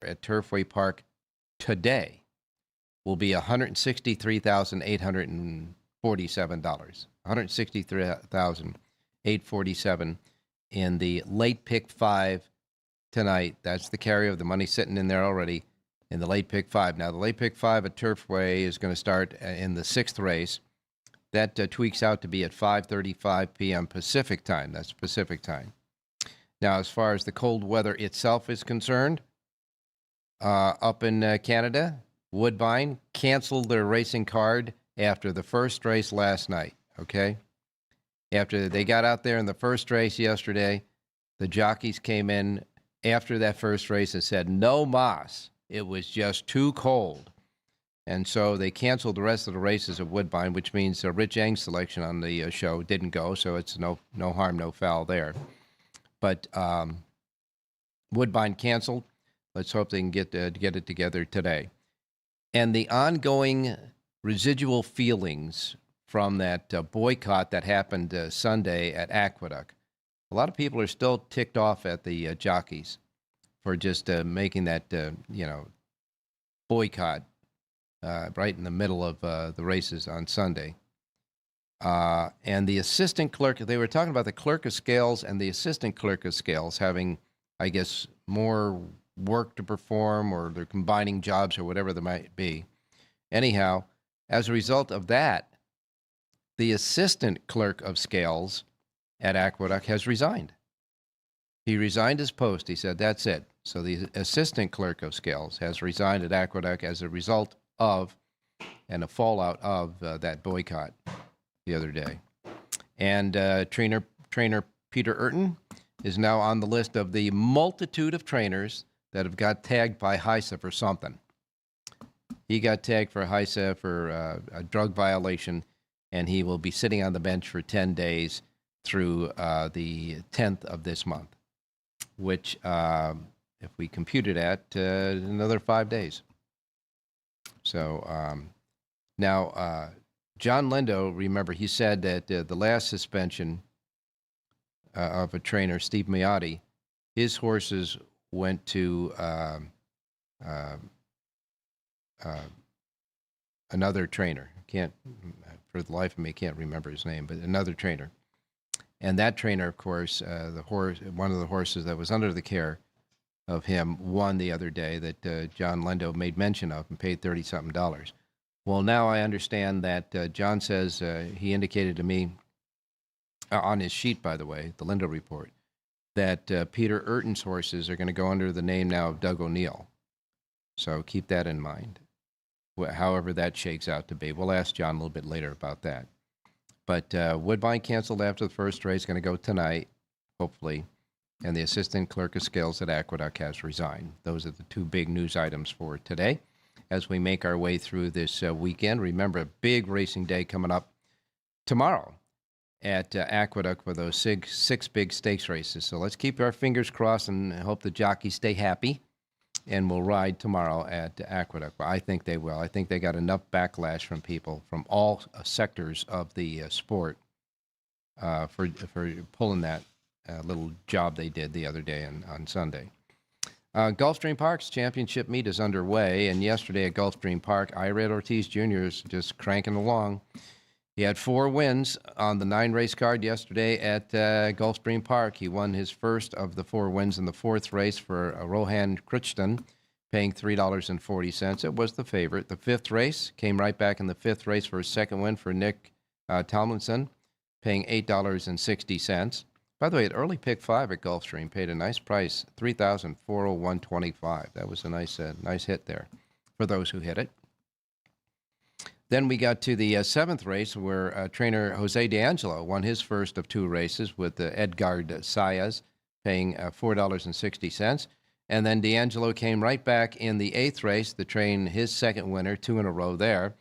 at Turfway Park today will be $163,847. $163,847 in the late pick 5 tonight. That's the carry of the money sitting in there already in the late pick 5. Now, the late pick 5 at Turfway is going to start in the 6th race. That tweaks out to be at 5:35 p.m. Pacific time. That's Pacific time. Now, as far as the cold weather itself is concerned, up in Canada, Woodbine canceled their racing card after the first race last night, okay? After they got out there in the first race yesterday, the jockeys came in after that first race and said, no mas. It was just too cold. And so they canceled the rest of the races at Woodbine, which means Rich Eng's selection on the show didn't go, so it's no harm, no foul there. But Woodbine canceled. Let's hope they can get it together today. And the ongoing residual feelings from that boycott that happened Sunday at Aqueduct. A lot of people are still ticked off at the jockeys for just making that, boycott right in the middle of the races on Sunday. And the assistant clerk, they were talking about the clerk of scales and the assistant clerk of scales having, I guess, more work to perform, or they're combining jobs or whatever there might be. Anyhow, as a result of that, the assistant clerk of scales at Aqueduct has resigned. He resigned his post. He said, that's it. So the assistant clerk of scales has resigned at Aqueduct as a result of and a fallout of that boycott the other day. And trainer Peter Urton is now on the list of the multitude of trainers that have got tagged by HISA for something. He got tagged for HISA for a drug violation, and he will be sitting on the bench for 10 days through the 10th of this month, which, if we compute it at, another 5 days. So now, John Lindo, remember, he said that the last suspension of a trainer, Steve Miotti, his horses went to another trainer. Can't, for the life of me, can't remember his name, but another trainer. And that trainer, of course, one of the horses that was under the care of him won the other day that John Lindo made mention of and paid $30-something. Well, now I understand that John says he indicated to me on his sheet, by the way, the Lindo report, that Peter Urton's horses are going to go under the name now of Doug O'Neill. So keep that in mind, however that shakes out to be. We'll ask John a little bit later about that. But Woodbine canceled after the first race, going to go tonight, hopefully. And the assistant clerk of scales at Aqueduct has resigned. Those are the two big news items for today. As we make our way through this weekend, remember, a big racing day coming up tomorrow at Aqueduct for those six big stakes races. So let's keep our fingers crossed and hope the jockeys stay happy, and we'll ride tomorrow at Aqueduct. Well, I think they will. I think they got enough backlash from people from all sectors of the sport for pulling that little job they did the other day on Sunday. Gulfstream Park's championship meet is underway, and yesterday at Gulfstream Park, Irad Ortiz Jr. is just cranking along. He had 4 wins on the 9-race card yesterday at Gulfstream Park. He won his first of the 4 wins in the 4th race for Rohan Crichton, paying $3.40. It was the favorite. The 5th race came right back in the 5th race for his second win for Nick Tomlinson, paying $8.60. By the way, at early pick 5 at Gulfstream paid a nice price, $3,401.25. That was a nice hit there for those who hit it. Then we got to the 7th race where trainer Jose D'Angelo won his first of 2 races with Edgard Sayas, paying $4.60. And then D'Angelo came right back in the 8th race to train his second winner, 2 in a row there.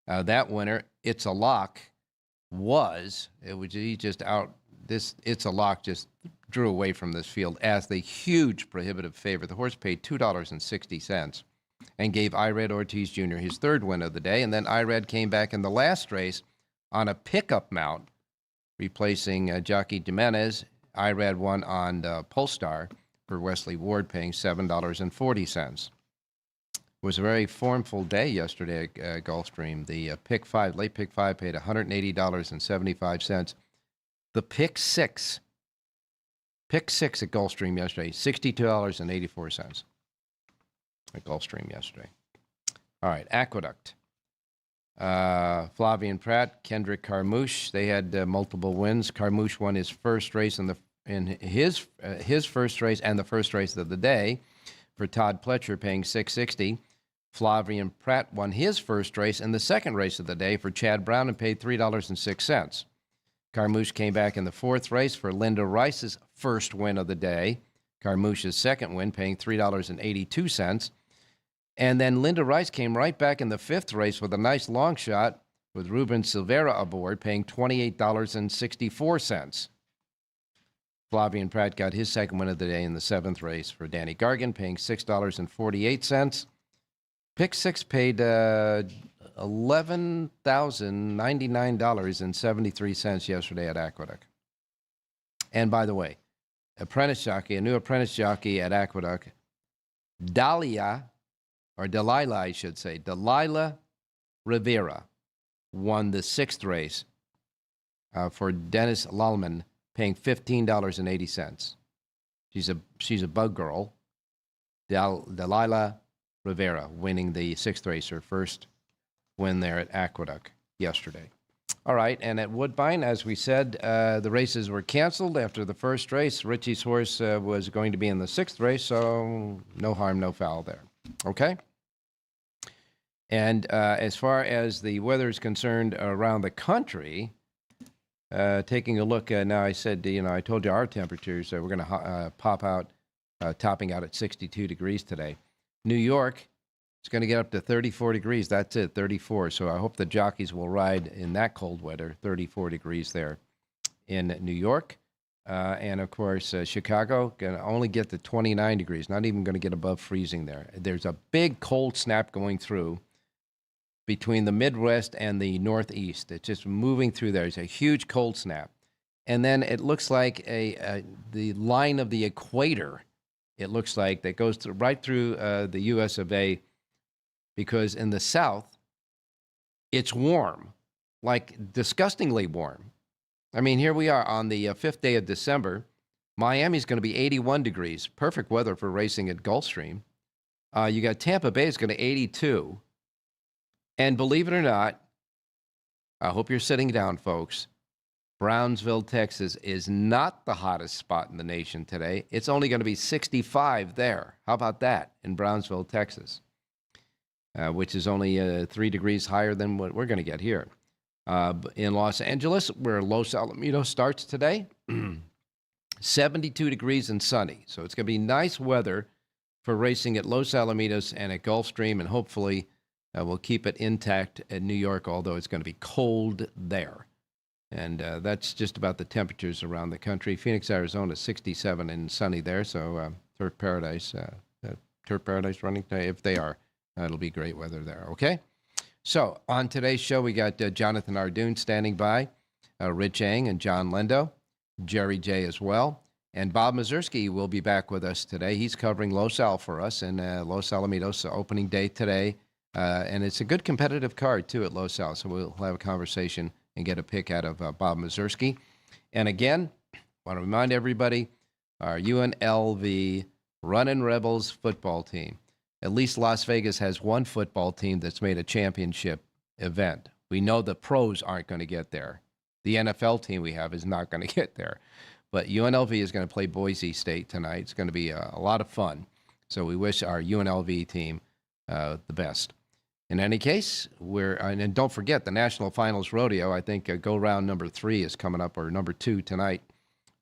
That winner, It's a Lock, It's a Lock just drew away from this field as the huge prohibitive favorite. The horse paid $2.60 and gave Irad Ortiz Jr. his 3rd win of the day. And then Irad came back in the last race on a pickup mount, replacing Jockey Jimenez. Irad won on Polestar for Wesley Ward, paying $7.40. It was a very formful day yesterday at Gulfstream. The late pick five, paid $180.75. The pick six at Gulfstream yesterday, $62.84 at Gulfstream yesterday. All right, Aqueduct. Flavien Prat, Kendrick Carmouche, they had multiple wins. Carmouche won his first race in his first race and the first race of the day for Todd Pletcher, paying $6.60. Flavien Prat won his first race and the second race of the day for Chad Brown and paid $3.06. Carmouche came back in the fourth race for Linda Rice's first win of the day. Carmouche's second win, paying $3.82. And then Linda Rice came right back in the fifth race with a nice long shot with Ruben Silveira aboard, paying $28.64. Flavien Prat got his second win of the day in the seventh race for Danny Gargan, paying $6.48. Pick six paid $11,099.73 yesterday at Aqueduct. And by the way, a new apprentice jockey at Aqueduct, Delilah Rivera, won the sixth race for Dennis Lallman, paying $15.80. She's a bug girl. Delilah Rivera winning the sixth race, her first win there at Aqueduct yesterday. All right, and at Woodbine, as we said, the races were canceled after the first race. Richie's horse was going to be in the sixth race, so no harm, no foul there. Okay? And as far as the weather is concerned around the country, taking a look now, I said, I told you our temperatures, we're going to topping out at 62 degrees today. New York, it's going to get up to 34 degrees. That's it, 34. So I hope the jockeys will ride in that cold weather, 34 degrees there in New York. And, of course, Chicago going to only get to 29 degrees, not even going to get above freezing there. There's a big cold snap going through between the Midwest and the Northeast. It's just moving through there. It's a huge cold snap. And then it looks like the line of the equator, it looks like, that goes right through the U.S. of A., because in the South, it's warm, like disgustingly warm. I mean, here we are on the 5th day of December. Miami's going to be 81 degrees, perfect weather for racing at Gulfstream. You got Tampa Bay is going to 82. And believe it or not, I hope you're sitting down, folks. Brownsville, Texas is not the hottest spot in the nation today. It's only going to be 65 there. How about that in Brownsville, Texas? Which is only 3 degrees higher than what we're going to get here. In Los Angeles, where Los Alamitos starts today, 72 degrees and sunny. So it's going to be nice weather for racing at Los Alamitos and at Gulfstream, and hopefully we'll keep it intact at New York, although it's going to be cold there. And that's just about the temperatures around the country. Phoenix, Arizona, 67 and sunny there. So Turf Paradise running today, if they are. It'll be great weather there, okay? So on today's show, we got Jonathan Ardoon standing by, Rich Eng and John Lendo, Jerry J as well, and Bob Mazursky will be back with us today. He's covering Los Al for us, and Los Alamitos opening day today, and it's a good competitive card, too, at Los Al, so we'll have a conversation and get a pick out of Bob Mazursky. And again, I want to remind everybody, our UNLV Runnin' Rebels football team. At least Las Vegas has one football team that's made a championship event. We know the pros aren't going to get there. The NFL team we have is not going to get there. But UNLV is going to play Boise State tonight. It's going to be a lot of fun. So we wish our UNLV team the best. In any case, and don't forget the National Finals Rodeo. I think go round number 3 is coming up, or number 2 tonight.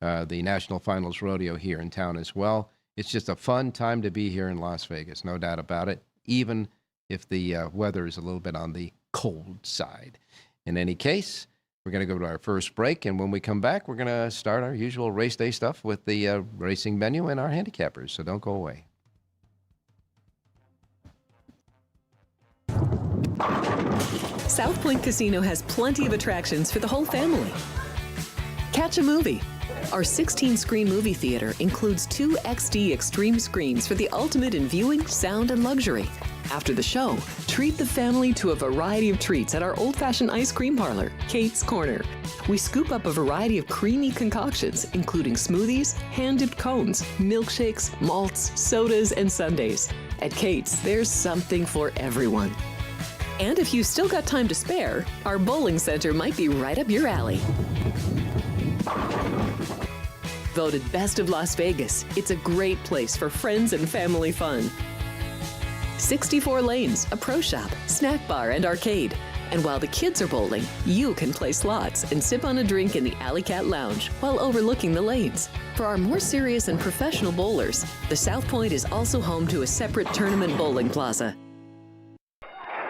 The National Finals Rodeo here in town as well. It's just a fun time to be here in Las Vegas, no doubt about it, even if the weather is a little bit on the cold side. In any case, we're going to go to our first break, and when we come back, we're going to start our usual race day stuff with the racing menu and our handicappers, so don't go away. South Point Casino has plenty of attractions for the whole family. Catch a movie, Our 16-screen movie theater includes 2 XD Extreme screens for the ultimate in viewing, sound, and luxury. After the show, treat the family to a variety of treats at our old-fashioned ice cream parlor, Kate's Corner. We scoop up a variety of creamy concoctions, including smoothies, hand-dipped cones, milkshakes, malts, sodas, and sundaes. At Kate's, there's something for everyone. And if you've still got time to spare, our bowling center might be right up your alley. Voted Best of Las Vegas, it's a great place for friends and family fun. 64 lanes, a pro shop, snack bar, and arcade. And while the kids are bowling, you can play slots and sip on a drink in the Alley Cat Lounge while overlooking the lanes. For our more serious and professional bowlers, the South Point is also home to a separate tournament bowling plaza.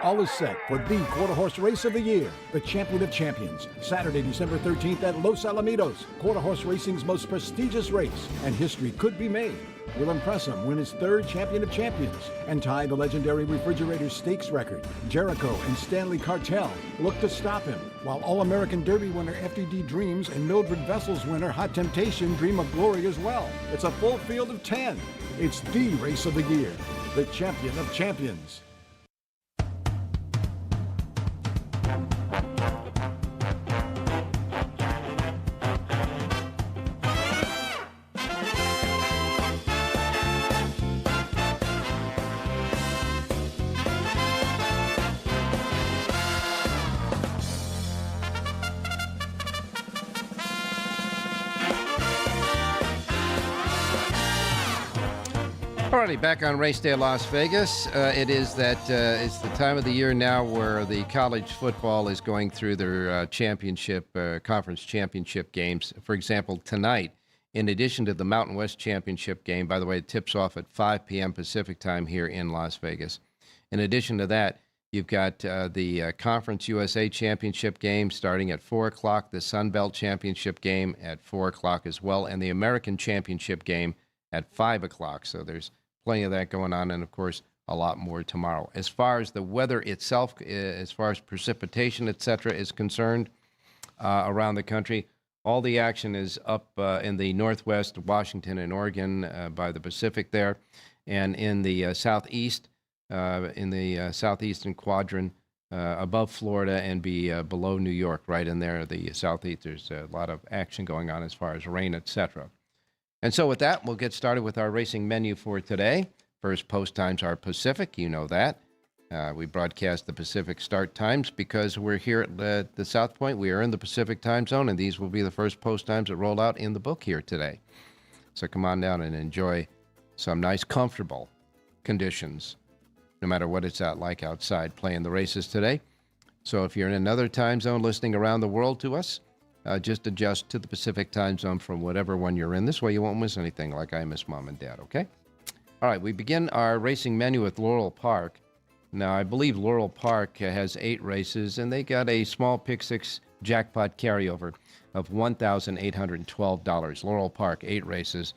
All is set for the quarter horse race of the year, the Champion of Champions, Saturday, December 13th at Los Alamitos, quarter horse racing's most prestigious race, and history could be made. Will Impressum win his 3rd Champion of Champions and tie the legendary Refrigerator Stakes record. Jericho and Stanley Cartel look to stop him, while All-American Derby winner FDD Dreams and Mildred Vessel's winner Hot Temptation dream of glory as well. It's a full field of 10. It's the race of the year, the Champion of Champions. Alrighty, back on Race Day Las Vegas. It's the time of the year now where the college football is going through their conference championship games. For example, tonight, in addition to the Mountain West Championship game, by the way, it tips off at 5 p.m. Pacific time here in Las Vegas. In addition to that, you've got the Conference USA Championship game starting at 4 o'clock, the Sun Belt Championship game at 4 o'clock as well, and the American Championship game at 5 o'clock. So there's plenty of that going on, and of course, a lot more tomorrow. As far as the weather itself, as far as precipitation, etc., is concerned around the country, all the action is up in the northwest, Washington and Oregon by the Pacific there, and in the southeast, southeastern quadrant above Florida and below New York, right in there, the southeast. There's a lot of action going on as far as rain, etc. And so with that, we'll get started with our racing menu for today. First post times are Pacific, you know that. We broadcast the Pacific start times because we're here at the South Point. We are in the Pacific time zone, and these will be the first post times that roll out in the book here today. So come on down and enjoy some nice, comfortable conditions, no matter what it's like outside playing the races today. So if you're in another time zone listening around the world to us, just adjust to the Pacific time zone from whatever one you're in. This way you won't miss anything like I miss Mom and Dad, okay? All right, we begin our racing menu with Laurel Park. Now, I believe Laurel Park has 8 races, and they got a small Pick 6 jackpot carryover of $1,812. Laurel Park, 8 races,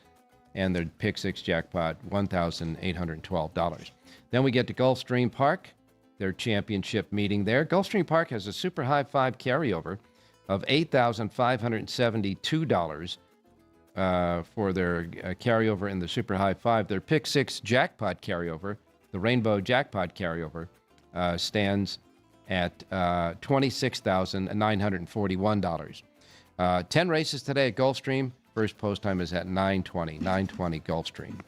and their Pick 6 jackpot, $1,812. Then we get to Gulfstream Park, their championship meeting there. Gulfstream Park has a Super High 5 carryover of $8,572 for their carryover in the Super High 5. Their Pick 6 jackpot carryover, the Rainbow Jackpot carryover, stands at $26,941. 10 races today at Gulfstream. First post time is at 9:20 Gulfstream.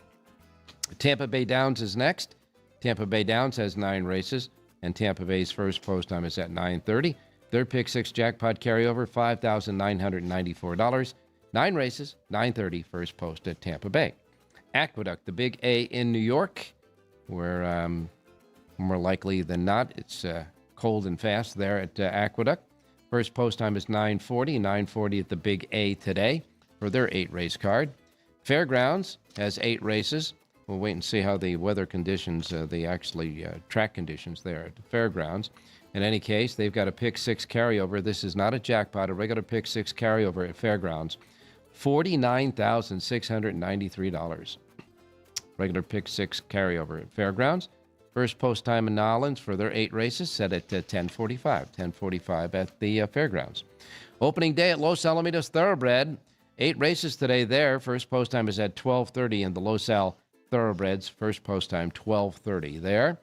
Tampa Bay Downs is next. Tampa Bay Downs has 9 races, and Tampa Bay's first post time is at 9:30. Their Pick 6 jackpot carryover, $5,994. 9 races, 9:30, first post at Tampa Bay. Aqueduct, the Big A in New York, where more likely than not, it's cold and fast there at Aqueduct. First post time is 9:40 at the Big A today for their 8-race card. Fairgrounds has 8 races. We'll wait and see how the weather conditions, track conditions there at the Fairgrounds. In any case, they've got a Pick 6 carryover. This is not a jackpot, a regular Pick 6 carryover at Fairgrounds. $49,693. Regular Pick 6 carryover at Fairgrounds. First post time in Nolens for their 8 races set at 10:45 at the Fairgrounds. Opening day at Los Alamitos Thoroughbred. 8 races today there. First post time is at 12:30 in the LoSal Thoroughbreds. First post time 12:30 there.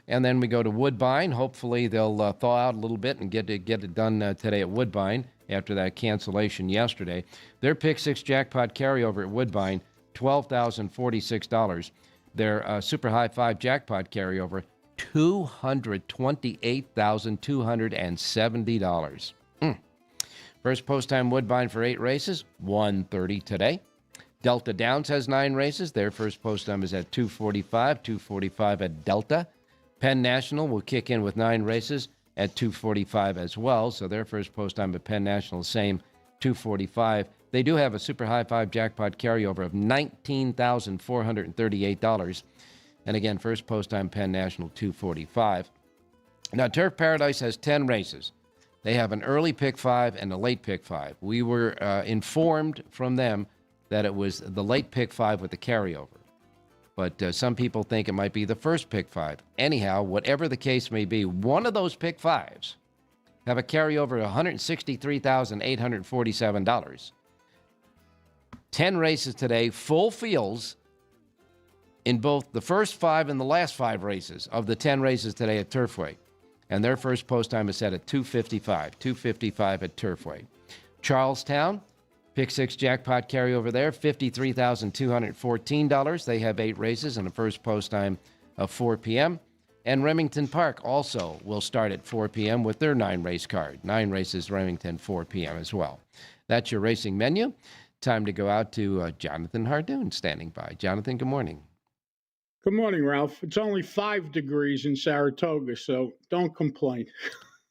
And then we go to Woodbine. Hopefully they'll thaw out a little bit and get it done today at Woodbine after that cancellation yesterday. Their Pick 6 jackpot carryover at Woodbine, $12,046. Their Super High 5 jackpot carryover, $228,270. First post time Woodbine for 8 races, 1:30 today. Delta Downs has 9 races. Their first post time is at 2:45 at Delta. Penn National will kick in with 9 races at 2:45 as well. So their first post time at Penn National, same, 2:45. They do have a Super High 5 jackpot carryover of $19,438. And again, first post time Penn National, 2:45. Now, Turf Paradise has 10 races. They have an early pick 5 and a late pick 5. We were informed from them that it was the late pick 5 with the carryover. But some people think it might be the first pick 5. Anyhow, whatever the case may be, one of those pick 5s have a carryover of $163,847. 10 races today, full fields in both the first 5 and the last 5 races of the 10 races today at Turfway. And their first post time is set at 2:55 at Turfway. Charlestown, Pick 6 jackpot carryover there, $53,214. They have 8 races and a first post time of 4 p.m. And Remington Park also will start at 4 p.m. with their 9-race card. 9 races, Remington, 4 p.m. as well. That's your racing menu. Time to go out to Jonathan Hardoon standing by. Jonathan, good morning. Good morning, Ralph. It's only 5 degrees in Saratoga, so don't complain.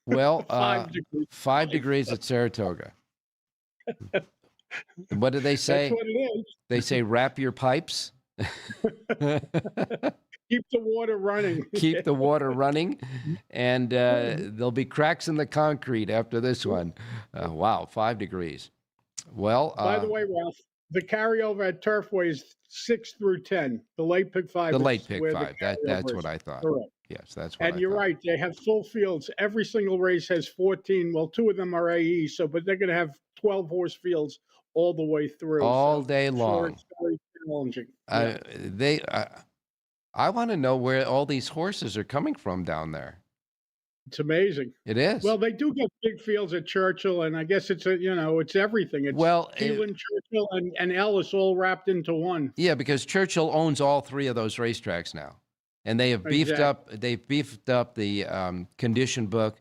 Well, 5 degrees. 5 degrees at Saratoga. What do they say? That's what it is. They say wrap your pipes. Keep the water running. Keep the water running. And there'll be cracks in the concrete after this one. Wow, 5 degrees. Well, by the way, Ralph, the carryover at Turfway is 6 through 10. The late pick 5. The is late pick where 5. That's what I thought. Correct. Yes, that's what I And you're thought. right. They have full fields. Every single race has 14. Well, 2 of them are AE, but they're going to have 12 horse fields all the way through. All day long. It's very challenging. I want to know where all these horses are coming from down there. It's amazing. It is. Well, they do get big fields at Churchill, and I guess it's it's everything. It's Keelan, Churchill, and Ellis all wrapped into one. Yeah, because Churchill owns all 3 of those racetracks now, and they have beefed up. They've beefed up the condition book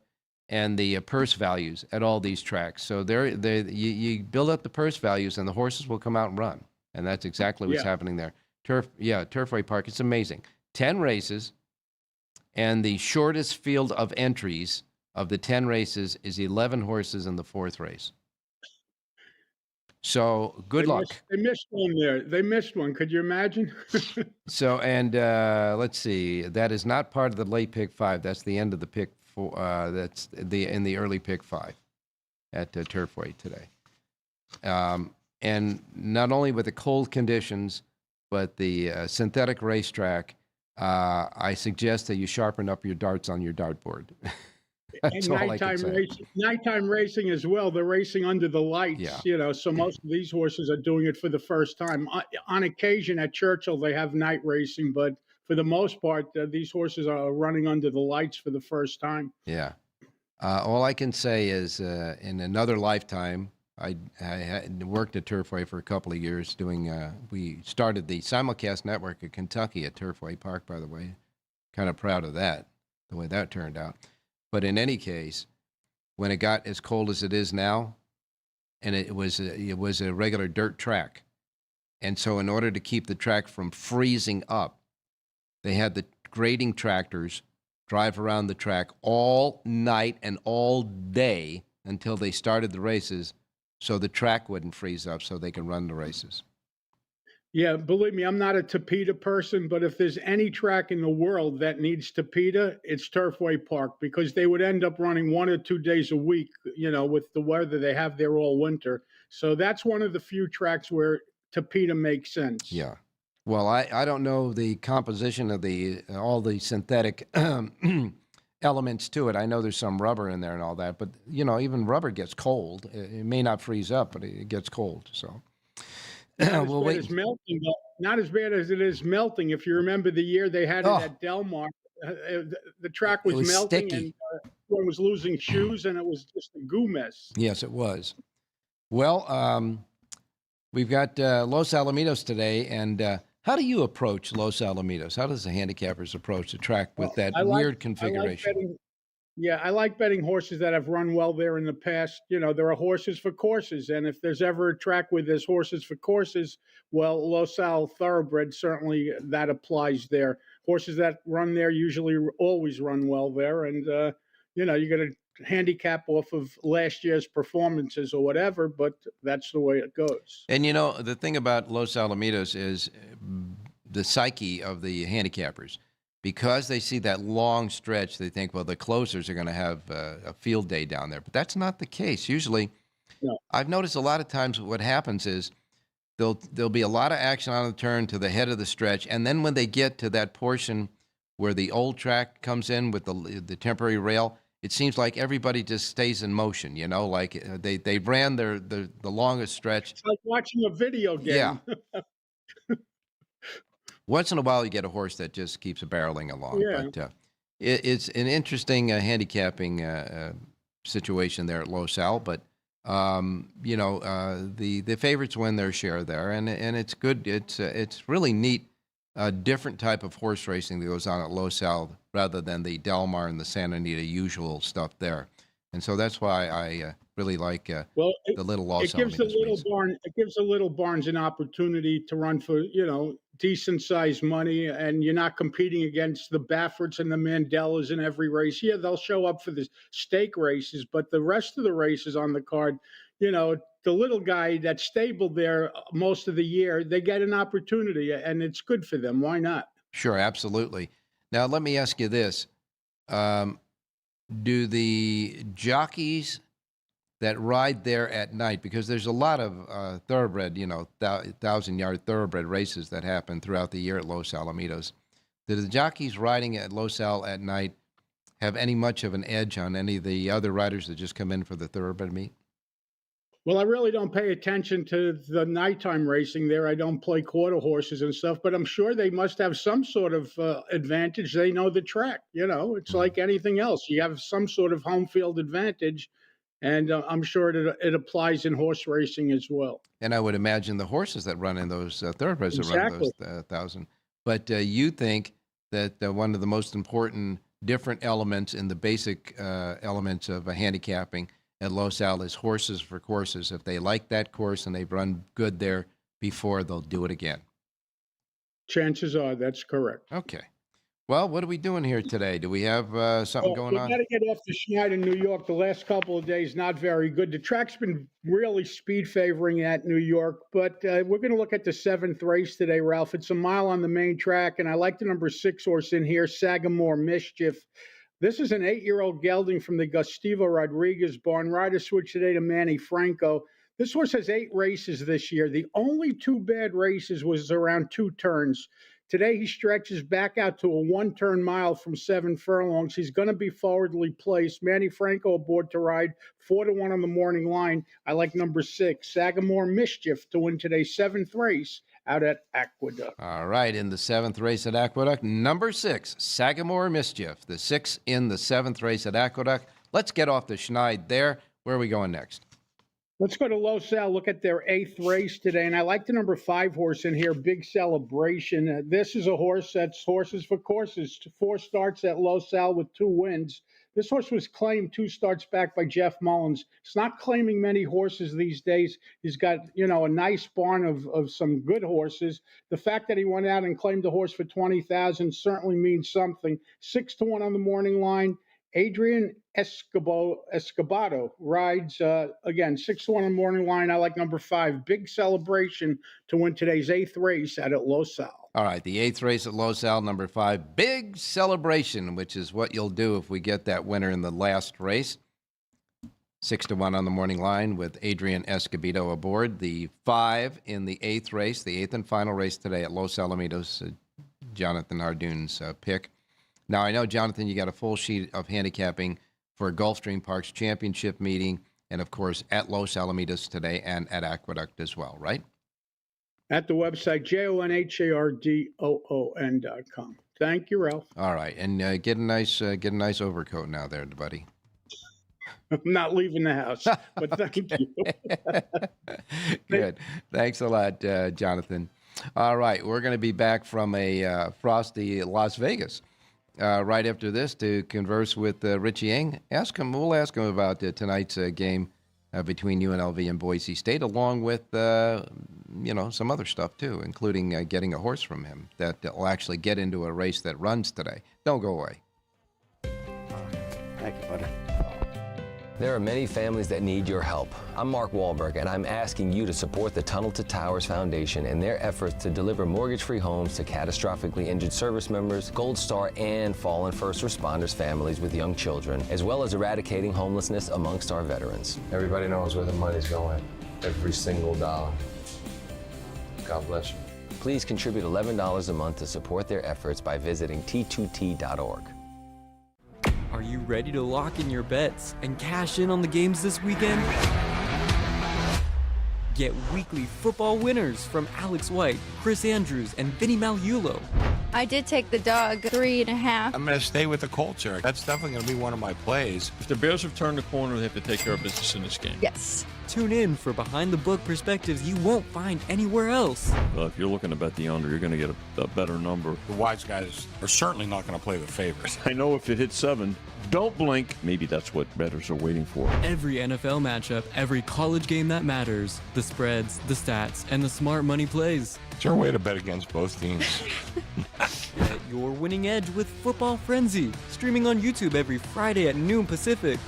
and the purse values at all these tracks. So you build up the purse values, and the horses will come out and run, and that's exactly what's happening there. Turfway Park. It's amazing. 10 races. And the shortest field of entries of the 10 races is 11 horses in the 4th race. So good luck. They missed one there. They missed one. Could you imagine? So, and let's see. That is not part of the late pick 5. That's the end of the pick 4. That's in the early pick 5 at Turfway today. And not only with the cold conditions, but the synthetic racetrack, I suggest that you sharpen up your darts on your dartboard. That's and all I can say. Nighttime racing as well. They're racing under the lights, Yeah. So most of these horses are doing it for the first time. On occasion at Churchill, they have night racing, but for the most part, these horses are running under the lights for the first time. Yeah. All I can say is in another lifetime, I had worked at Turfway for a couple of years doing, we started the simulcast network at Kentucky at Turfway Park, by the way. Kind of proud of that, the way that turned out. But in any case, when it got as cold as it is now, and it was a regular dirt track, and so in order to keep the track from freezing up, they had the grading tractors drive around the track all night and all day until they started the races, so the track wouldn't freeze up so they can run the races. Yeah, believe me, I'm not a Tapeta person, but if there's any track in the world that needs Tapeta, it's Turfway Park, because they would end up running 1 or 2 days a week, with the weather they have there all winter. So that's one of the few tracks where Tapeta makes sense. Yeah. Well, I don't know the composition of all the synthetic elements to it. I know there's some rubber in there and all that, but even rubber gets cold. It may not freeze up, but it gets cold. So Not as We'll bad wait. as melting, though. Not as bad as it is melting. If you remember the year they had it Oh, at Del Mar, the track it was was melting and sticky. everyone was losing shoes, and it was just a goo mess. Yes, it was. Well, we've got Los Alamitos today, and how do you approach Los Alamitos? How does the handicappers approach the track with Well, that I weird like configuration? betting. Yeah, I like betting horses that have run well there in the past. You know, there are horses for courses, and if there's ever a track where there's horses for courses, well, Los Al Thoroughbred certainly that applies there. Horses that run there usually always run well there, and you know, you got to handicap off of last year's performances or whatever, but that's the way it goes. And you know, the thing about Los Alamitos is the psyche of the handicappers. Because they see that long stretch, they think, well, the closers are going to have a field day down there. But that's not the case. Usually, No. I've noticed a lot of times what happens is there'll be a lot of action on the turn to the head of the stretch, and then when they get to that portion where the old track comes in with the temporary rail, it seems like everybody just stays in motion. You know, like they ran the longest stretch. It's like watching a video Yeah. game. Once in a while, you get a horse that just keeps barreling along. Yeah. But it's an interesting handicapping situation there at Los Al. But you know, the favorites win their share there, and it's good. It's really neat, different type of horse racing that goes on at Los Al rather than the Del Mar and the Santa Anita usual stuff there. And so that's why I really like Well, the little Los it gives the Alamitos little meets. barn. It gives the little barns an opportunity to run for decent sized money, and you're not competing against the Bafferts and the Mandelas in every race. Yeah, they'll show up for the stake races, but the rest of the races on the card, the little guy that's stable there most of the year, they get an opportunity, and it's good for them. Why not? Sure, absolutely. Now let me ask you this. Um, do the jockeys that ride there at night, because there's a lot of thoroughbred, 1,000-yard thoroughbred races that happen throughout the year at Los Alamitos. Do the jockeys riding at Los Al at night have any much of an edge on any of the other riders that just come in for the thoroughbred meet? Well, I really don't pay attention to the nighttime racing there. I don't play quarter horses and stuff, but I'm sure they must have some sort of advantage. They know the track. It's like anything else. You have some sort of home field advantage, and I'm sure it applies in horse racing as well. And I would imagine the horses that run in those thoroughbreds that run in Exactly. those 1,000. But you think that one of the most important different elements in the basic elements of handicapping at Los Al is horses for courses. If they like that course and they've run good there before, they'll do it again. Chances are that's correct. Okay. Well, what are we doing here today? Do we have something going We on? got to get off the schneid in New York. The last couple of days, not very good. The track's been really speed favoring at New York, but we're going to look at the seventh race today, Ralph. It's a mile on the main track, and I like the number 6 horse in here, Sagamore Mischief. This is an 8-year-old gelding from the Gustavo Rodriguez barn. Rider switch today to Manny Franco. This horse has 8 races this year. The only 2 bad races was around 2 turns. Today, he stretches back out to a 1-turn mile from 7 furlongs. He's going to be forwardly placed. Manny Franco aboard to ride 4-1 on the morning line. I like number 6, Sagamore Mischief, to win today's 7th race out at Aqueduct. All right, in the 7th race at Aqueduct, number 6, Sagamore Mischief, the 6th in the 7th race at Aqueduct. Let's get off the schneid there. Where are we going next? Let's go to Los Al, look at their 8th race today. And I like the number 5 horse in here, Big Celebration. This is a horse that's horses for courses. 4 starts at Los Al with 2 wins. This horse was claimed 2 starts back by Jeff Mullins. He's not claiming many horses these days. He's got, a nice barn of some good horses. The fact that he went out and claimed a horse for $20,000 certainly means something. 6-1 on the morning line. Adrian Escobato rides, again, 6-1 on morning line. I like number 5, Big Celebration, to win today's 8th race out at Los Al. All right, the 8th race at Los Al, number 5, Big Celebration, which is what you'll do if we get that winner in the last race. 6-1 on the morning line with Adrian Escobedo aboard. The 5 in the 8th race, the 8th and final race today at Los Alamitos, Jonathan Hardoon's pick. Now, I know, Jonathan, you got a full sheet of handicapping for Gulfstream Park's championship meeting and, of course, at Los Alamitos today and at Aqueduct as well, right? At the website, JONHARDOON.com. Thank you, Ralph. All right, and get a nice overcoat now, there, buddy. I'm not leaving the house, but thank you. Good. Thanks a lot, Jonathan. All right, we're going to be back from a frosty Las Vegas right after this to converse with Richie Yang. We'll ask him about tonight's game between UNLV and Boise State, along with some other stuff too, including getting a horse from him that will actually get into a race that runs today. Don't go away. Thank you, buddy. There are many families that need your help. I'm Mark Wahlberg, and I'm asking you to support the Tunnel to Towers Foundation in their efforts to deliver mortgage-free homes to catastrophically injured service members, Gold Star, and fallen first responders families with young children, as well as eradicating homelessness amongst our veterans. Everybody knows where the money's going. Every single dollar. God bless you. Please contribute $11 a month to support their efforts by visiting t2t.org. Are you ready to lock in your bets and cash in on the games this weekend? Get weekly football winners from Alex White, Chris Andrews, and Vinny Magliulo. I did take the dog 3.5. I'm going to stay with the culture. That's definitely going to be one of my plays. If the Bears have turned the corner, they have to take care of business in this game. Yes. Tune in for behind-the-book perspectives you won't find anywhere else. Well, if you're looking to bet the under, you're going to get a better number. The wise guys are certainly not going to play the favorites. I know if it hits 7, don't blink. Maybe that's what bettors are waiting for. Every NFL matchup, every college game that matters, the spreads, the stats, and the smart money plays. Is there a way to bet against both teams? Get your winning edge with Football Frenzy, streaming on YouTube every Friday at noon Pacific.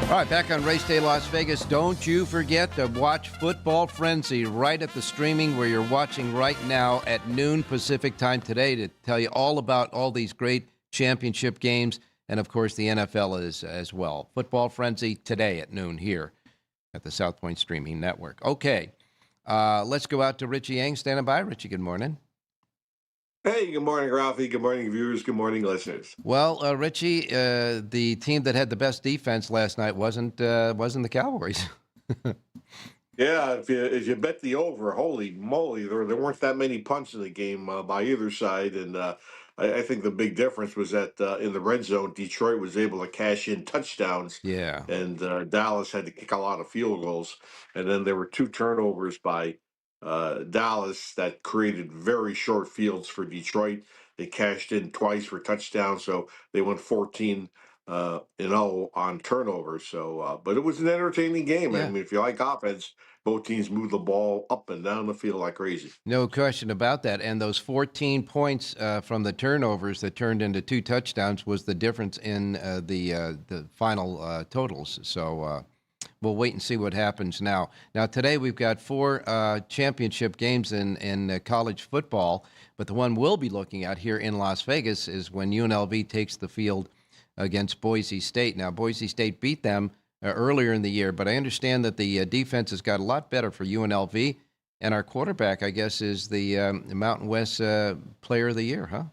All right, back on Race Day Las Vegas. Don't you forget to watch Football Frenzy right at the streaming where you're watching right now at noon Pacific time today to tell you all about all these great championship games and, of course, the NFL is as well. Football Frenzy today at noon here at the South Point Streaming Network. Okay, let's go out to Richie Yang standing by. Richie, good morning. Hey, good morning, Ralphie. Good morning, viewers. Good morning, listeners. Well, Richie, the team that had the best defense last night wasn't the Cowboys. Yeah, if you bet the over, holy moly, there weren't that many punts in the game by either side, and I think the big difference was that in the red zone, Detroit was able to cash in touchdowns, Yeah. and Dallas had to kick a lot of field goals, and then there were 2 turnovers by Dallas that created very short fields for Detroit. They cashed in twice for touchdowns, so they went 14-0 on turnovers. So, but it was an entertaining game. Yeah. I mean, if you like offense, both teams moved the ball up and down the field like crazy. No question about that. And those 14 points from the turnovers that turned into 2 touchdowns was the difference in the final totals. So we'll wait and see what happens now. Now, today we've got 4 championship games in college football, but the one we'll be looking at here in Las Vegas is when UNLV takes the field against Boise State. Now, Boise State beat them earlier in the year, but I understand that the defense has got a lot better for UNLV, and our quarterback, I guess, is the Mountain West Player of the Year, huh?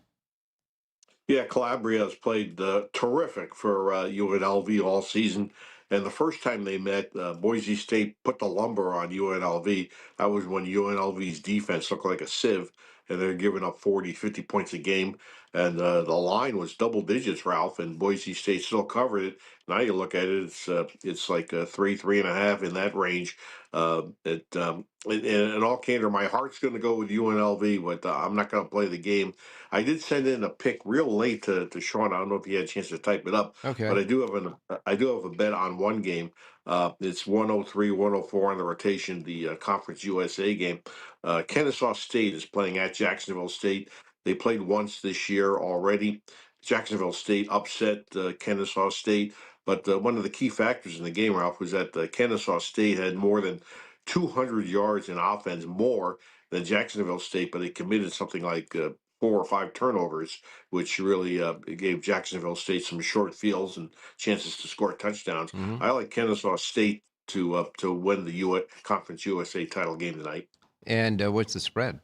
Yeah, Calabria has played terrific for UNLV all season. And the first time they met, Boise State put the lumber on UNLV. That was when UNLV's defense looked like a sieve, and they're giving up 40, 50 points a game. And the line was double digits, Ralph, and Boise State still covered it. Now you look at it, it's like 3.5 in that range. In all candor, my heart's going to go with UNLV, but I'm not going to play the game. I did send in a pick real late to Sean. I don't know if he had a chance to type it up. Okay. But I do have a bet on one game. It's 103, 104 on the rotation, the Conference USA game. Kennesaw State is playing at Jacksonville State. They played once this year already. Jacksonville State upset Kennesaw State. But one of the key factors in the game, Ralph, was that Kennesaw State had more than 200 yards in offense more than Jacksonville State, but they committed something like 4 or 5 turnovers, which really gave Jacksonville State some short fields and chances to score touchdowns. Mm-hmm. I like Kennesaw State to win the Conference USA title game tonight. And what's the spread?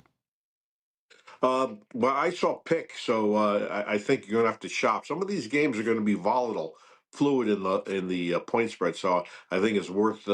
Well, I saw pick, so I think you're gonna have to shop. Some of these games are going to be volatile, fluid in the point spread. So I think it's worth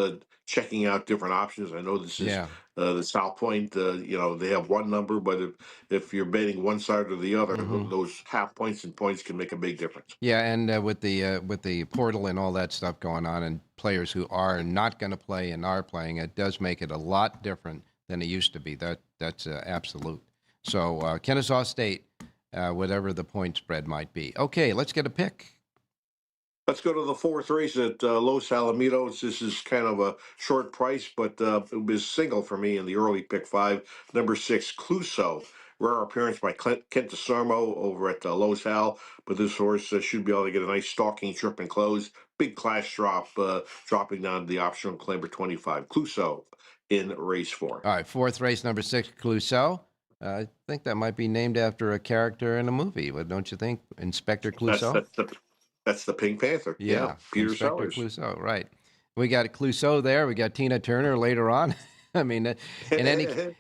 checking out different options. I know this is Yeah. the South Point. They have one number, but if you're betting one side or the other, those half points and points can make a big difference. Yeah, and with the portal and all that stuff going on, and players who are not going to play and are playing, it does make it a lot different than it used to be. That's absolute. So Kennesaw State, whatever the point spread might be. Okay, let's get a pick. Let's go to the fourth race at Los Alamitos. This is kind of a short price, but it was single for me in the early pick five. Number 6, Cluso. Rare appearance by Kent DeSormo over at Los Al, but this horse should be able to get a nice stalking trip and close. Big class drop, dropping down to the optional claim for 25. Cluso in race 4. All right, fourth race, number 6, Clouseau. I think that might be named after a character in a movie, don't you think? Inspector Clouseau? That's the Pink Panther. Yeah, Peter Inspector Sellers. Clouseau, right. We got Clouseau there. We got Tina Turner later on. I mean, in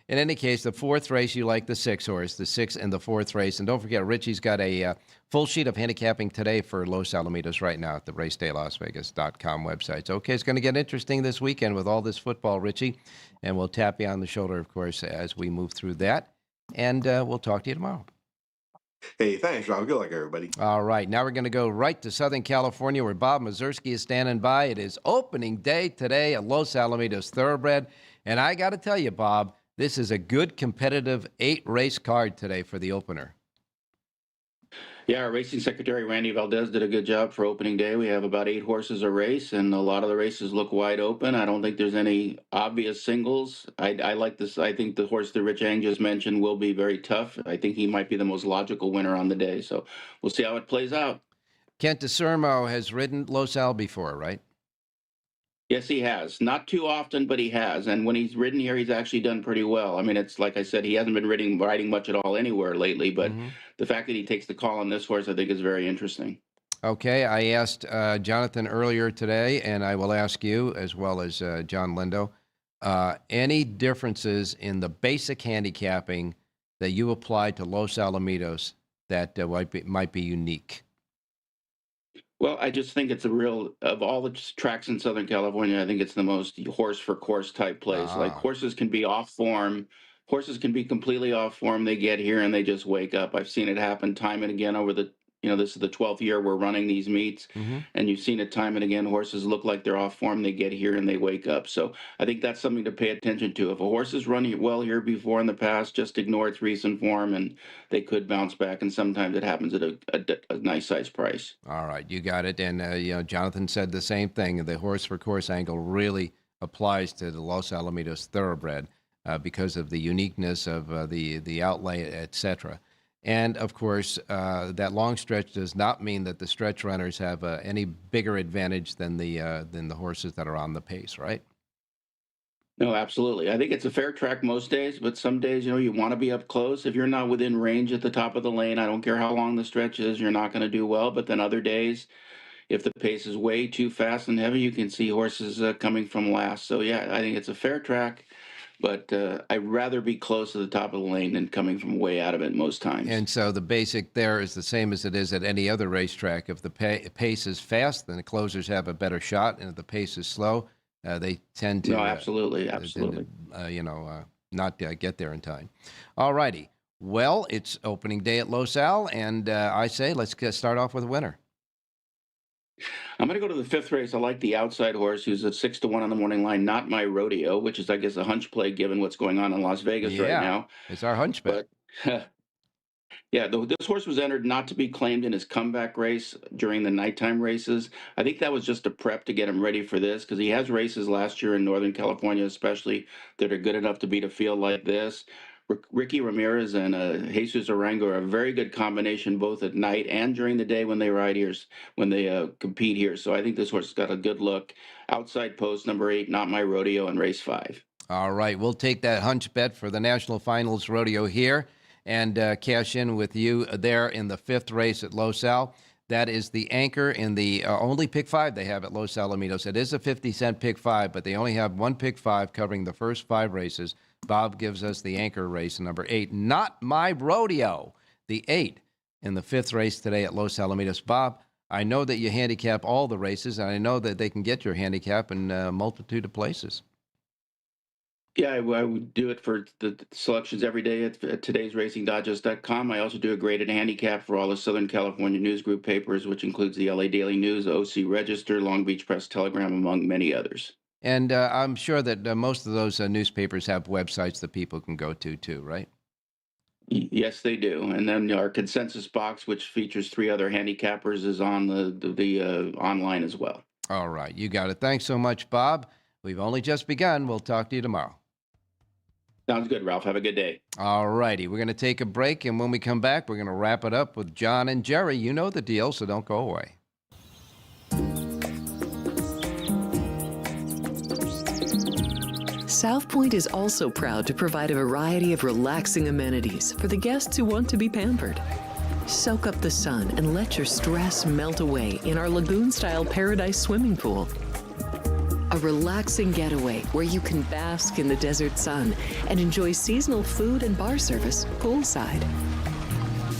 any case, the fourth race, you like the 6 horse, the 6 and the fourth race. And don't forget, Richie's got a full sheet of handicapping today for Los Alamitos right now at the racedaylasvegas.com website. So, okay, it's going to get interesting this weekend with all this football, Richie. And we'll tap you on the shoulder, of course, as we move through that. And we'll talk to you tomorrow. Hey, thanks, Rob. Good luck, everybody. All right. Now we're going to go right to Southern California where Bob Mazurski is standing by. It is opening day today at Los Alamitos Thoroughbred. And I got to tell you, Bob, this is a good competitive 8-race card today for the opener. Yeah, our racing secretary, Randy Valdez, did a good job for opening day. We have about 8 horses a race, and a lot of the races look wide open. I don't think there's any obvious singles. I like this. I think the horse that Rich Ang just mentioned will be very tough. I think he might be the most logical winner on the day. So we'll see how it plays out. Kent DeSormo has ridden Los Al before, right? Yes, he has. Not too often, but he has. And when he's ridden here, he's actually done pretty well. I mean, it's like I said, he hasn't been riding much at all anywhere lately, but the fact that he takes the call on this horse, I think, is very interesting. Okay, I asked Jonathan earlier today, and I will ask you as well as John Lindo, any differences in the basic handicapping that you applied to Los Alamitos that might be unique? Well, I just think it's of all the tracks in Southern California, I think it's the most horse for course type place. Like horses can be off form. Horses can be completely off form. They get here and they just wake up. I've seen it happen time and again over this is the 12th year we're running these meets, and you've seen it time and again. Horses look like they're off form. They get here and they wake up. So I think that's something to pay attention to. If a horse is running well here before in the past, just ignore its recent form, and they could bounce back. And sometimes it happens at a nice size price. All right, you got it. And Jonathan said the same thing. The horse for course angle really applies to the Los Alamitos Thoroughbred because of the uniqueness of the outlay, etc. And, of course, that long stretch does not mean that the stretch runners have any bigger advantage than the horses that are on the pace, right? No, absolutely. I think it's a fair track most days, but some days, you want to be up close. If you're not within range at the top of the lane, I don't care how long the stretch is, you're not going to do well. But then other days, if the pace is way too fast and heavy, you can see horses coming from last. So, yeah, I think it's a fair track. But I'd rather be close to the top of the lane than coming from way out of it most times. And so the basic there is the same as it is at any other racetrack. If the pace is fast, then the closers have a better shot. And if the pace is slow, they tend to... No, absolutely. Not get there in time. All righty. Well, it's opening day at Los Al, and I say let's start off with a winner. I'm going to go to the 5th race. I like the outside horse who's at 6-1 on the morning line, Not My Rodeo, which is, I guess, a hunch play given what's going on in Las Vegas right now. It's our hunch bet. But, yeah, this horse was entered not to be claimed in his comeback race during the nighttime races. I think that was just a prep to get him ready for this because he has races last year in Northern California, especially, that are good enough to beat a field like this. Ricky Ramirez and Jesus Arango are a very good combination both at night and during the day when they ride here, when they compete here. So I think this horse has got a good look. Outside post, number 8, Not My Rodeo, and race 5. All right, we'll take that hunch bet for the National Finals Rodeo here and cash in with you there in the 5th race at Los Al. That is the anchor in the only pick 5 they have at Los Alamitos. It is a 50-cent pick 5, but they only have one pick 5 covering the first 5 races. Bob gives us the anchor race, number 8, Not My Rodeo, the 8 in the 5th race today at Los Alamitos. Bob, I know that you handicap all the races, and I know that they can get your handicap in a multitude of places. Yeah, I would do it for the selections every day at todaysracingdigest.com. I also do a graded handicap for all the Southern California News Group papers, which includes the LA Daily News, OC Register, Long Beach Press Telegram, among many others. And I'm sure that most of those newspapers have websites that people can go to too, right? Yes, they do. And then our consensus box, which features 3 other handicappers, is on the online as well. All right, you got it. Thanks so much, Bob. We've only just begun. We'll talk to you tomorrow. Sounds good, Ralph. Have a good day. All righty. We're going to take a break, and when we come back, we're going to wrap it up with John and Jerry. You know the deal, so don't go away. South Point is also proud to provide a variety of relaxing amenities for the guests who want to be pampered. Soak up the sun and let your stress melt away in our lagoon-style Paradise swimming pool. A relaxing getaway where you can bask in the desert sun and enjoy seasonal food and bar service poolside.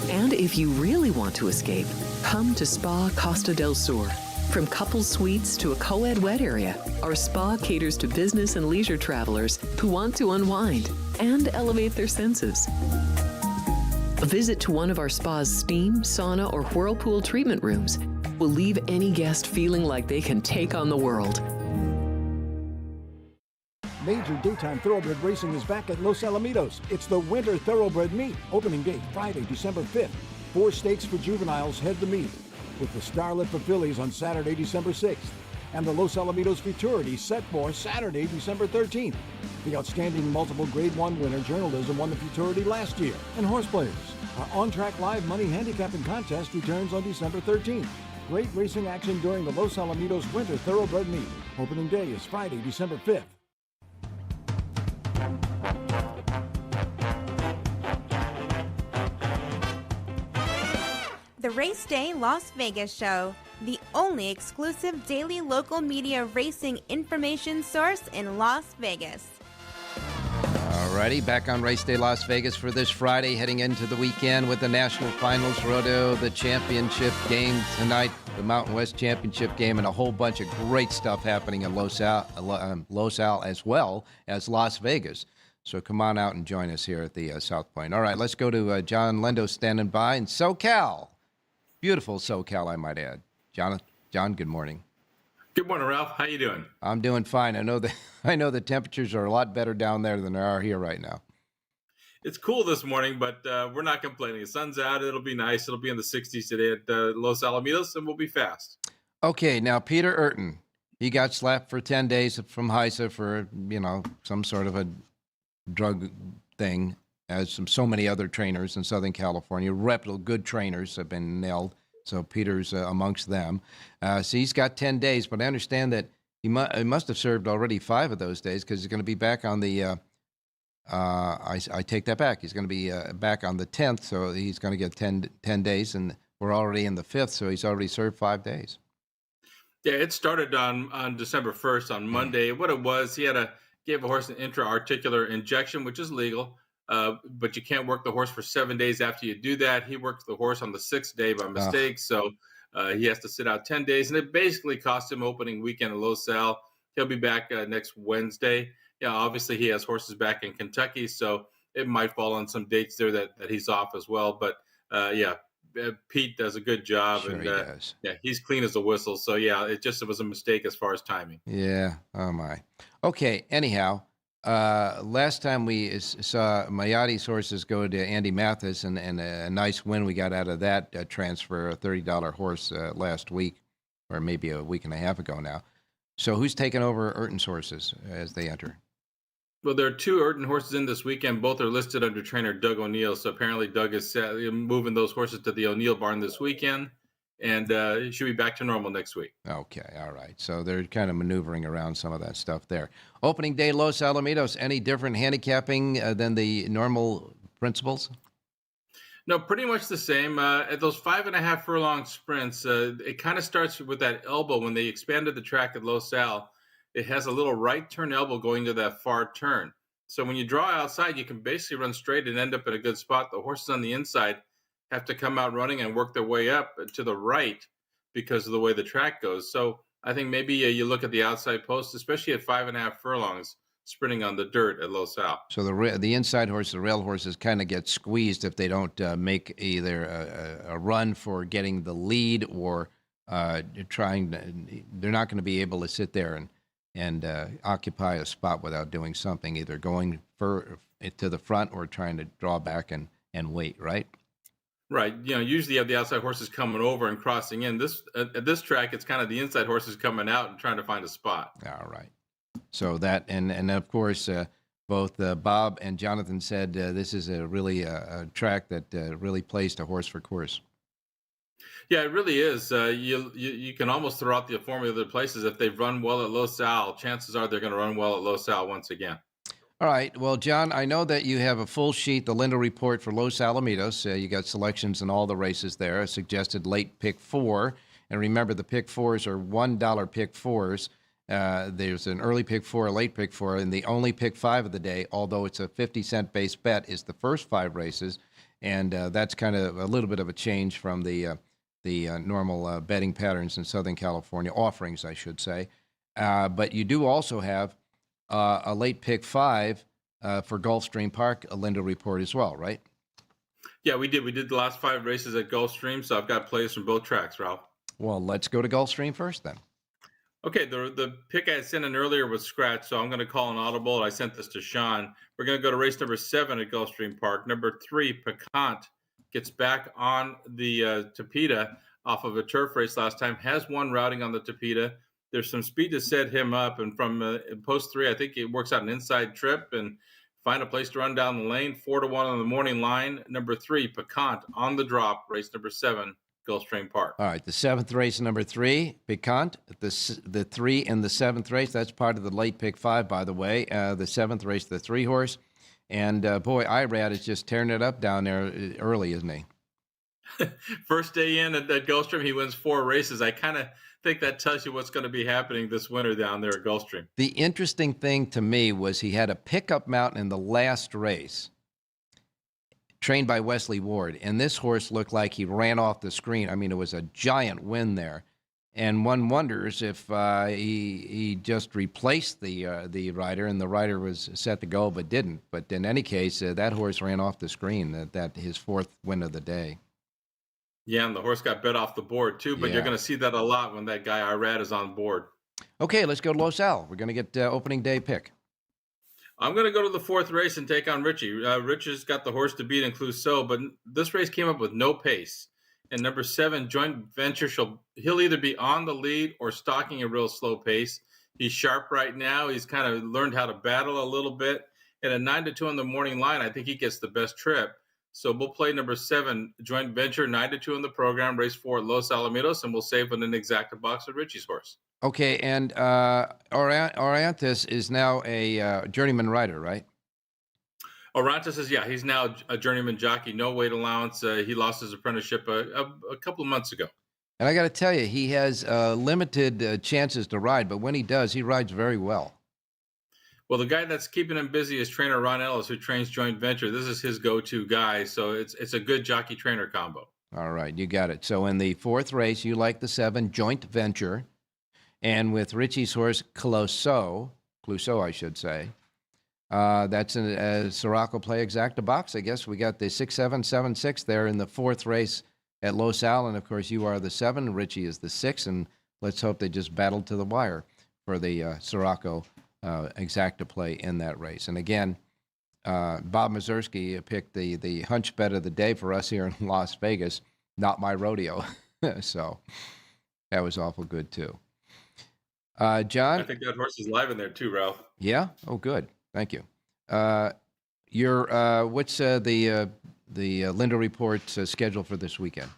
And if you really want to escape, come to Spa Costa del Sur. From couple suites to a co-ed wet area, our spa caters to business and leisure travelers who want to unwind and elevate their senses. A visit to one of our spa's steam, sauna, or whirlpool treatment rooms will leave any guest feeling like they can take on the world. Major daytime thoroughbred racing is back at Los Alamitos. It's the Winter Thoroughbred Meet. Opening day, Friday, December 5th. 4 stakes for juveniles head the meet, with the Starlet for fillies on Saturday, December 6th. And the Los Alamitos Futurity set for Saturday, December 13th. The outstanding multiple Grade 1 winner journalism won the Futurity last year. And horse players. Our on-track live money handicapping contest returns on December 13th. Great racing action during the Los Alamitos Winter Thoroughbred Meet. Opening day is Friday, December 5th. The Race Day Las Vegas Show, the only exclusive daily local media racing information source in Las Vegas. Alrighty, back on Race Day Las Vegas for this Friday, heading into the weekend with the National Finals Rodeo, the championship game tonight, the Mountain West Championship game, and a whole bunch of great stuff happening in Los Al as well as Las Vegas. So come on out and join us here at the South Point. All right, let's go to John Lendo standing by in SoCal. Beautiful SoCal, I might add. John, good morning. Good morning, Ralph. How you doing? I'm doing fine. I know the temperatures are a lot better down there than they are here right now. It's cool this morning, but we're not complaining. The sun's out. It'll be nice. It'll be in the 60s today at Los Alamitos, and we'll be fast. Okay, now Peter Urton, he got slapped for 10 days from HISA for, some sort of a drug thing, as so many other trainers in Southern California. Reputable, good trainers have been nailed. So Peter's amongst them. So he's got 10 days, but I understand that he must have served already 5 of those days because he's going to be back on the, I take that back. He's going to be back on the 10th, so he's going to get 10 days, and we're already in the 5th, so he's already served 5 days. Yeah, it started on December 1st on Monday. What it was, he gave a horse an intra-articular injection, which is legal. But you can't work the horse for 7 days after you do that. He worked the horse on the 6th day by mistake, so he has to sit out 10 days. And it basically cost him opening weekend at Los Al. He'll be back next Wednesday. Yeah, obviously he has horses back in Kentucky, so it might fall on some dates there that he's off as well. But Pete does a good job, sure, and he does. Yeah, he's clean as a whistle. So yeah, it was a mistake as far as timing. Yeah. Oh my. Okay. Anyhow. Last time we saw Mayati's horses go to Andy Mathis, and a nice win we got out of that transfer, a $30 horse last week, or maybe a week and a half ago now. So who's taking over Urton's horses as they enter? Well, there are 2 Urton horses in this weekend. Both are listed under trainer Doug O'Neill. So apparently Doug is moving those horses to the O'Neill barn this weekend, and he should be back to normal next week. Okay, all right. So they're kind of maneuvering around some of that stuff there. Opening day, Los Alamitos, any different handicapping than the normal principles? No, pretty much the same. At those 5.5 furlong sprints, it kind of starts with that elbow. When they expanded the track at Los Al, it has a little right turn elbow going to that far turn. So when you draw outside, you can basically run straight and end up in a good spot. The horses on the inside have to come out running and work their way up to the right because of the way the track goes. So I think maybe you look at the outside post, especially at 5.5 furlongs, sprinting on the dirt at Los Al. So the inside horses, the rail horses, kind of get squeezed if they don't make either a run for getting the lead or they're not going to be able to sit there and occupy a spot without doing something, either going to the front or trying to draw back and wait, right? Right. Usually you have the outside horses coming over and crossing in. At this track, it's kind of the inside horses coming out and trying to find a spot. All right. So that, and of course, both Bob and Jonathan said this is a track that really plays to horse for course. Yeah, it really is. You can almost throw out the formula of other places. If they've run well at Los Al, chances are they're going to run well at Los Al once again. All right. Well, John, I know that you have a full sheet, the Lindo report for Los Alamitos. You got selections in all the races there. A suggested late pick 4. And remember, the pick 4s are $1 pick 4s. There's an early pick 4, a late pick 4, and the only pick 5 of the day, although it's a 50-cent base bet, is the first 5 races. And that's kind of a little bit of a change from the normal betting patterns in Southern California, offerings, I should say. But you do also have a late pick 5 for Gulfstream Park, a Lindo report as well, right? Yeah, we did. We did the last 5 races at Gulfstream, so I've got plays from both tracks, Ralph. Well, let's go to Gulfstream first then. Okay, the pick I had sent in earlier was scratched, so I'm going to call an audible. I sent this to Sean. We're going to go to race number 7 at Gulfstream Park. Number 3, Picant, gets back on the Tapeta off of a turf race last time, has won routing on the Tapeta. There's some speed to set him up, and from post 3, I think it works out an inside trip and find a place to run down the lane. 4-1 on the morning line. Number 3, Picant, on the drop, race number 7. Gulfstream Park. All right, the 7th race, number 3, Picant. The 3 in the 7th race, that's part of the late pick 5, by the way. The 7th race, the 3 horse. And, boy, Irad is just tearing it up down there early, isn't he? First day in at Gulfstream, he wins 4 races. I kind of think that tells you what's going to be happening this winter down there at Gulfstream. The interesting thing to me was he had a pickup mount in the last race, trained by Wesley Ward, and this horse looked like he ran off the screen. I mean, it was a giant win there, and one wonders if he just replaced the rider, and the rider was set to go but didn't. But in any case, that horse ran off the screen. That his 4th win of the day. Yeah, and the horse got bet off the board too. But Yeah. You're going to see that a lot when that guy Irad is on board. Okay, let's go to Los Al. We're going to get opening day pick. I'm going to go to the 4th race and take on Richie. Richie's got the horse to beat in Clouseau, but this race came up with no pace. And number 7, Joint Venture, he'll either be on the lead or stalking a real slow pace. He's sharp right now. He's kind of learned how to battle a little bit. And at 9-2 on the morning line, I think he gets the best trip. So we'll play number 7, Joint Venture, 9-2 in the program, race 4 at Los Alamitos, and we'll save an exacta box with Richie's horse. Okay, and Orantes is now a journeyman rider, right? Orantes is, he's now a journeyman jockey, no weight allowance. He lost his apprenticeship a couple of months ago. And I got to tell you, he has limited chances to ride, but when he does, he rides very well. Well, the guy that's keeping him busy is trainer Ron Ellis, who trains Joint Venture. This is his go-to guy, so it's a good jockey-trainer combo. All right, you got it. So in the 4th race, you like the 7, Joint Venture. And with Richie's horse, Clouseau, I should say, that's a Siraco play exacta box. I guess we got the 6-7, 7-6 there in the 4th race at Los Al. And, of course, you are the 7. Richie is the 6. And let's hope they just battle to the wire for the Siraco exacta play in that race. And, again, Bob Mazursky picked the hunch bet of the day for us here in Las Vegas, not my rodeo. So that was awful good, too. John? I think that horse is live in there too, Ralph. Yeah? Oh, good. Thank you. What's the Lindo report schedule for this weekend?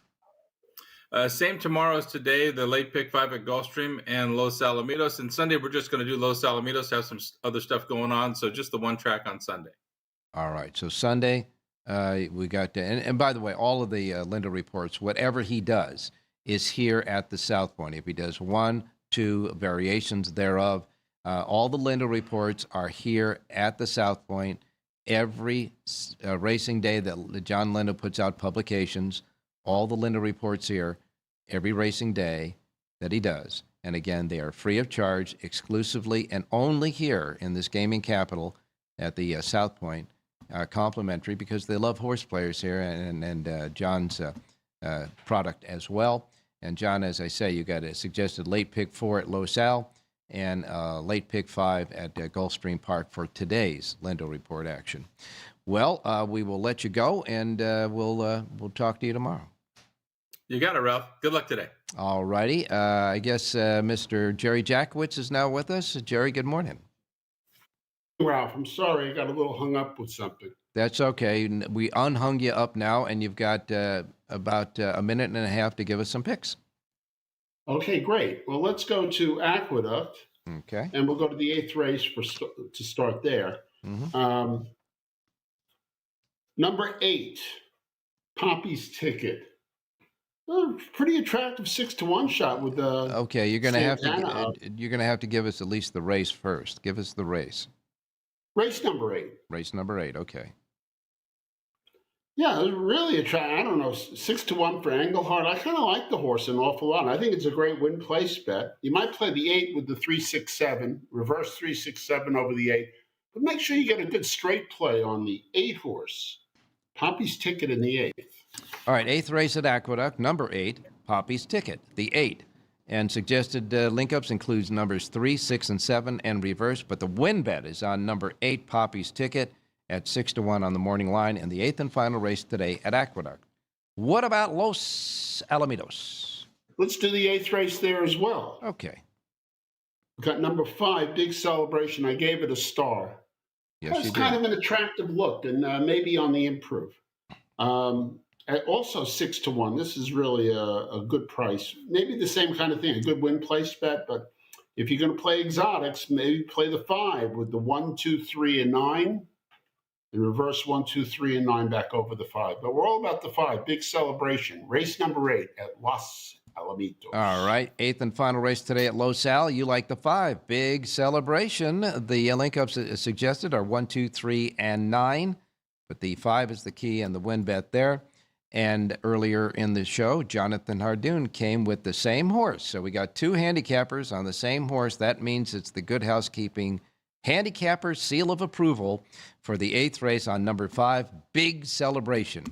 Same tomorrow as today, the late pick 5 at Gulfstream and Los Alamitos. And Sunday, we're just going to do Los Alamitos, have some other stuff going on. So just the one track on Sunday. All right. So Sunday, We got and by the way, all of the Linda reports, whatever he does, is here at the South Point. If he does 1, 2 variations thereof, all the Linda reports are here at the South Point every racing day that John Linda puts out publications. All the Linda reports here every racing day that he does. And again, they are free of charge, exclusively and only here in this gaming capital at the South Point, complimentary, because they love horse players here and John's product as well. And John, as I say, you got a suggested late pick 4 at Los Al and late pick 5 at Gulfstream Park for today's Linda Report action. Well, we will let you go, and we'll talk to you tomorrow. You got it, Ralph. Good luck today. All righty. I guess Mr. Jerry Jackowitz is now with us. Jerry, good morning. Ralph, I'm sorry. I got a little hung up with something. That's okay. We unhung you up now, and you've got about a minute and a half to give us some picks. Okay, great. Well, let's go to Aqueduct. Okay. And we'll go to the 8th race to start there. Mm-hmm. Number 8, Poppy's Ticket. Pretty attractive 6-1 shot with the. Okay, you're gonna have to give us at least the race first. Give us the race. Race number 8. Race number 8. Okay. Yeah, it was really attractive. I don't know, 6-1 for Engelhard. I kind of like the horse an awful lot. I think it's a great win place bet. You might play the 8 with the 3-6-7, reverse 3-6-7 over the 8, but make sure you get a good straight play on the 8 horse, Poppy's Ticket in the 8th. All right, 8th race at Aqueduct, number 8, Poppy's Ticket, the 8. And suggested link-ups includes numbers 3, 6, and 7, and reverse. But the win bet is on number 8, Poppy's Ticket, at 6-1 on the morning line in the 8th and final race today at Aqueduct. What about Los Alamitos? Let's do the 8th race there as well. Okay. We've got number 5, Big Celebration. I gave it a star. Yes, it's kind of an attractive look and maybe on the improve. Also 6-1. This is really a good price. Maybe the same kind of thing, a good win place bet. But if you're going to play exotics, maybe play the 5 with the 1, 2, 3, and 9. And reverse 1, 2, 3, and 9 back over the 5. But we're all about the 5. Big Celebration. Race number 8 at Los Alamitos. All right. 8th and final race today at Los Al. You like the 5. Big Celebration. The link-ups suggested are 1, 2, 3, and 9. But the 5 is the key and the win bet there. And earlier in the show, Jonathan Hardoon came with the same horse. So we got 2 handicappers on the same horse. That means it's the Good Housekeeping handicapper seal of approval for the 8th race on number 5, Big Celebration.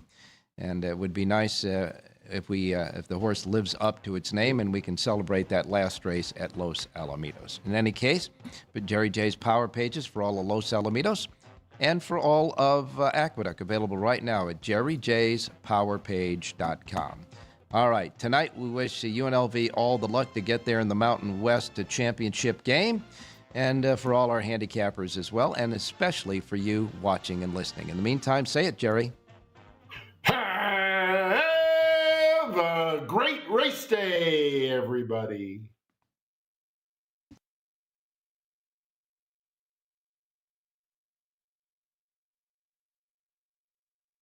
And it would be nice if the horse lives up to its name and we can celebrate that last race at Los Alamitos. In any case, but Jerry J's Power Pages for all of Los Alamitos and for all of Aqueduct available right now at jerryjspowerpage.com. All right, tonight we wish UNLV all the luck to get there in the Mountain West championship game, and for all our handicappers as well, and especially for you watching and listening. In the meantime, say it, Jerry. Have a great race day, everybody.